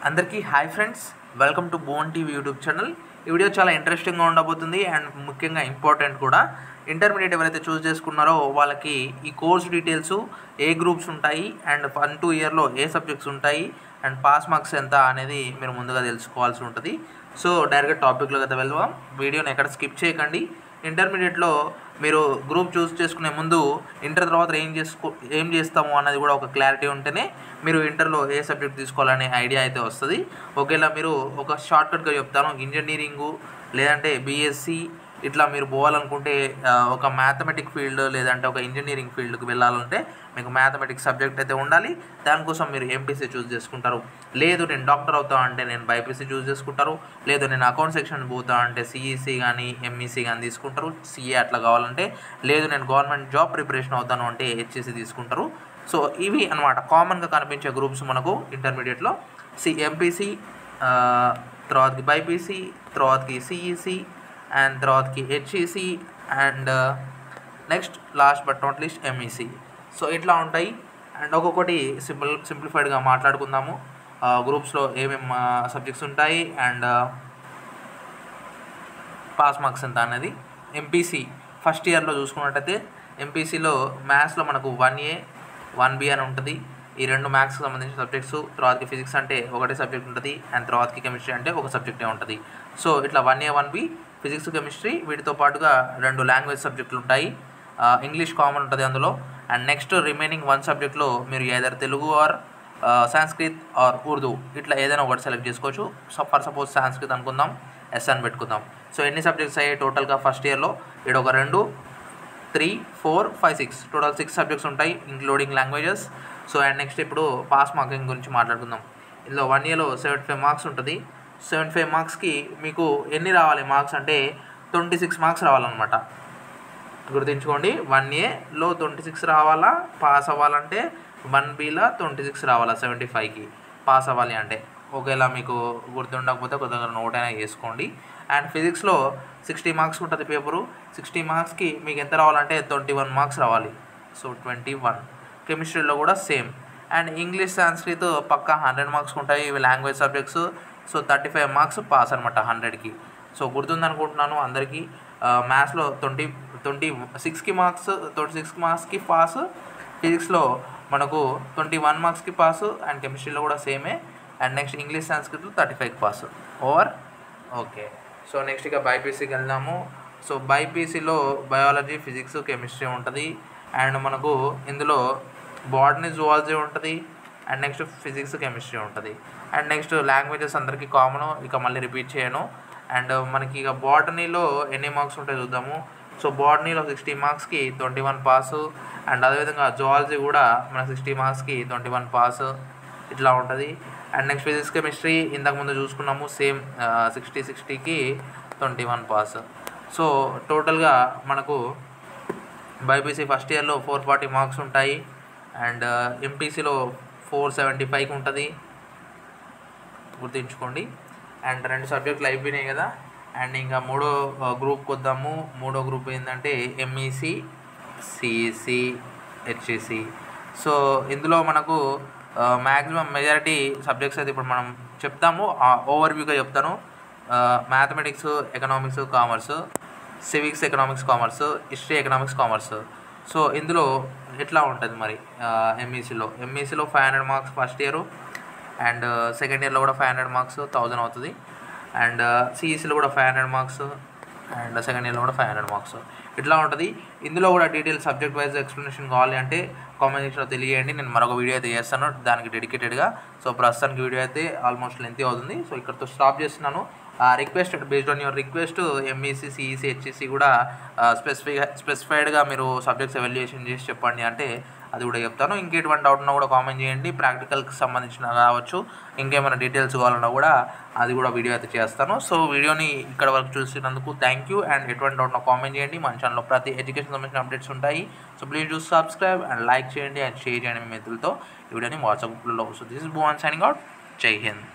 అందరికీ hi friends, welcome to bone TV YouTube channel. ఈ video చాలా ఇంట్రెస్టింగ్గా ఉండబోతుంది అండ్ ముఖ్యంగా ఇంపార్టెంట్ కూడా. ఇంటర్మీడియట్ ఎవరైతే చూస్ చేసుకున్నారో వాళ్ళకి ఈ కోర్స్ డీటెయిల్స్, ఏ గ్రూప్స్ ఉంటాయి అండ్ 1-2 ఇయర్లో ఏ సబ్జెక్ట్స్ ఉంటాయి అండ్ పాస్ మార్క్స్ ఎంత అనేది మీరు ముందుగా తెలుసుకోవాల్సి ఉంటుంది. సో డైరెక్ట్గా టాపిక్లోకి అయితే వెళ్దాం. వీడియోని ఎక్కడ స్కిప్ చేయకండి. ఇంటర్మీడియట్లో మీరు గ్రూప్ చూస్ చేసుకునే ముందు ఇంటర్ తర్వాత ఏం చేస్తాము అన్నది కూడా ఒక క్లారిటీ ఉంటేనే మీరు ఇంటర్లో ఏ సబ్జెక్ట్ తీసుకోవాలనే ఐడియా అయితే వస్తుంది. ఒకవేళ మీరు ఒక షార్ట్కట్గా చెప్తాను, ఇంజనీరింగు లేదంటే బీఎస్సీ ఇట్లా మీరు పోవాలనుకుంటే ఒక మ్యాథమెటిక్ ఫీల్డ్ లేదంటే ఒక ఇంజనీరింగ్ ఫీల్డ్కి వెళ్ళాలంటే మీకు మ్యాథమెటిక్స్ సబ్జెక్ట్ అయితే ఉండాలి. దానికోసం మీరు ఎంపీసీ చూస్ చేసుకుంటారు. లేదు నేను డాక్టర్ అవుతా అంటే నేను బైపీసీ చూస్ చేసుకుంటారు. లేదు నేను అకౌంట్ సెక్షన్ పోతా అంటే సిఈసీ కానీ ఎంఈసీ కానీ తీసుకుంటారు. సిఏ అట్లా కావాలంటే, లేదు నేను గవర్నమెంట్ జాబ్ ప్రిపరేషన్ అవుతాను అంటే హెచ్ఈసీ తీసుకుంటారు. సో ఇవి అనమాట కామన్గా కనిపించే గ్రూప్స్ మనకు ఇంటర్మీడియట్లో. ఎంపీసీ, తర్వాతకి బైపీసీ, తర్వాతకి సిఈసీ అండ్ తర్వాతకి HEC and next last but not least MEC. So ఇట్లా ఉంటాయి. అండ్ ఒక్కొక్కటి సింప్లిఫైడ్గా మాట్లాడుకుందాము. గ్రూప్స్లో ఏమేమి సబ్జెక్ట్స్ ఉంటాయి అండ్ పాస్ మార్క్స్ ఎంత అనేది. ఎంపీసీ ఫస్ట్ ఇయర్లో చూసుకున్నట్టయితే ఎంపీసీలో మ్యాథ్స్లో మనకు 1A 1B అని ఉంటుంది. ఈ రెండు మ్యాథ్స్కి సంబంధించిన సబ్జెక్ట్స్. తర్వాతకి ఫిజిక్స్ అంటే ఒకటే సబ్జెక్ట్ ఉంటుంది అండ్ తర్వాతకి కెమిస్ట్రీ అంటే ఒక సబ్జెక్టే ఉంటుంది. సో ఇట్లా 1A 1B ఫిజిక్స్ కెమిస్ట్రీ, వీటితో పాటుగా 2 లాంగ్వేజ్ సబ్జెక్టులు ఉంటాయి. ఇంగ్లీష్ కామన్ ఉంటుంది అందులో. అండ్ నెక్స్ట్ రిమైనింగ్ 1 సబ్జెక్ట్లో మీరు ఏదైనా తెలుగు ఆర్ సాంస్క్రిత్ ఆర్ ఉర్దూ ఇట్లా ఏదైనా ఒకటి సెలెక్ట్ చేసుకోవచ్చు. సో ఫర్ సపోజ్ సాంస్క్రిత్ అనుకుందాం, ఎస్ అని పెట్టుకుందాం. సో ఎన్ని సబ్జెక్ట్స్ అయ్యాయి టోటల్గా ఫస్ట్ ఇయర్లో? ఇక్కడ ఒక 2, 3, 4, 5, 6 టోటల్ 6 సబ్జెక్ట్స్ ఉంటాయి including languages. So and next ఇప్పుడు పాస్ మార్కింగ్ గురించి మాట్లాడుకుందాం. ఇందులో 1 ఇయర్లో 75 మార్క్స్ ఉంటుంది. 75 మార్క్స్కి మీకు ఎన్ని రావాలి మార్క్స్ అంటే 26 మార్క్స్ రావాలన్నమాట. గుర్తుంచుకోండి, 1Aలో 26 రావాలా పాస్ అవ్వాలంటే, 1Bలో 26 రావాలా 75కి పాస్ అవ్వాలి అంటే. ఒకవేళ మీకు గుర్తుండకపోతే కొద్దిగా నోట్ అయినా చేసుకోండి. అండ్ ఫిజిక్స్లో 60 మార్క్స్ ఉంటుంది పేపరు. 60 మార్క్స్కి మీకు ఎంత రావాలంటే 21 మార్క్స్ రావాలి. సో 21. కెమిస్ట్రీలో కూడా సేమ్. అండ్ ఇంగ్లీష్ సాంస్క్రిత్ పక్కా 100 మార్క్స్ ఉంటాయి. ఇవి language subjects. So 35 marks pass అనమాట 100కి. సో గుర్తుందనుకుంటున్నాను అందరికీ. మ్యాథ్స్లో 26 మార్క్స్కి పాస్. ఫిజిక్స్లో మనకు 21 మార్క్స్కి పాస్ అండ్ కెమిస్ట్రీలో కూడా సేమే. అండ్ నెక్స్ట్ ఇంగ్లీష్ సాంస్క్రిట్లో 35కి pass over. Okay, so next ఇక బైపీసీకి వెళ్దాము. సో బైపీసీలో బయాలజీ, ఫిజిక్స్, కెమిస్ట్రీ ఉంటుంది. అండ్ మనకు ఇందులో బాటనీ, జువాలజీ ఉంటుంది. అండ్ నెక్స్ట్ ఫిజిక్స్, కెమిస్ట్రీ ఉంటుంది. అండ్ నెక్స్ట్ లాంగ్వేజెస్ అందరికీ కామన్, ఇక మళ్ళీ రిపీట్ చేయను. అండ్ మనకి ఇక బాటనీలో ఎన్ని మార్క్స్ ఉంటాయో చూద్దాము. సో బాటనీలో 60 మార్క్స్కి 21 పాసు. అండ్ అదేవిధంగా జువాలజీ కూడా మన 60 మార్క్స్కి 21 పాసు ఇట్లా ఉంటుంది. అండ్ నెక్స్ట్ ఫిజిక్స్, కెమిస్ట్రీ ఇంతకుముందు చూసుకున్నాము సేమ్ 60కి 21 పాస్. సో టోటల్గా మనకు బైపీసీ ఫస్ట్ ఇయర్లో 440 మార్క్స్ ఉంటాయి. అండ్ ఎంపీసీలో 475కి ఉంటుంది, గుర్తుంచుకోండి. అండ్ 2 సబ్జెక్టులు అయిపోయినాయి కదా. అండ్ ఇంకా మూడో గ్రూప్కి వద్దాము. మూడో గ్రూప్ ఏంటంటే ఎంఈసీ, సిఈసీ, హెచ్ఈసీ. సో ఇందులో మనకు మ్యాక్సిమం మెజారిటీ సబ్జెక్ట్స్ అయితే ఇప్పుడు మనం చెప్తాము. ఓవర్వ్యూగా చెప్తాను. Mathematics, economics, commerce, civics, economics, commerce, history, economics, commerce. So ఇందులో ఎట్లా ఉంటుంది మరి ఎంఈసీలో 500 marks first year. And second ఇయర్లో కూడా 500 మార్క్స్ 1000 అవుతుంది. అండ్ సిఈసీలో కూడా 500 మార్క్స్ అండ్ సెకండ్ ఇయర్లో కూడా 500 మార్క్స్ ఇట్లా ఉంటుంది. ఇందులో కూడా డీటెయిల్ సబ్జెక్ట్ వైజ్ ఎక్స్ప్లెనేషన్ కావాలి అంటే కామెంట్ సెక్షన్లో తెలియజేయండి. నేను మరొక వీడియో అయితే చేస్తాను దానికి డెడికేటెడ్గా. సో ప్రస్తుతానికి వీడియో అయితే ఆల్మోస్ట్ లెంతీ అవుతుంది. సో ఇక్కడతో స్టాప్ చేస్తున్నాను. Request based on your request MEC, CEC, HEC కూడా స్పెసిఫైడ్గా మీరు సబ్జెక్ట్స్ ఎవాల్యుయేషన్ చేసి చెప్పండి అంటే అది కూడా చెప్తాను. ఇంకెటువంటి డౌట్ ఉన్నా కూడా కామెంట్ చేయండి. ప్రాక్టికల్కి సంబంధించిన కావచ్చు, ఇంకేమైనా డీటెయిల్స్ కావాలన్నా కూడా అది కూడా వీడియో అయితే చేస్తాను. సో వీడియోని ఇక్కడ వరకు చూసినందుకు థ్యాంక్ యూ. అండ్ ఎటువంటి డౌట్ ఉన్నా కామెంట్ చేయండి. మన ఛానల్లో ప్రతి ఎడ్యుకేషన్ సంబంధించిన అప్డేట్స్ ఉంటాయి. So please do subscribe and like చేయండి అండ్ షేర్ చేయండి మీ మిత్రులతో. ఈ వీడియోని వాట్సాప్ గ్రూప్లో. So this is Bhuvan signing out. జై హింద్.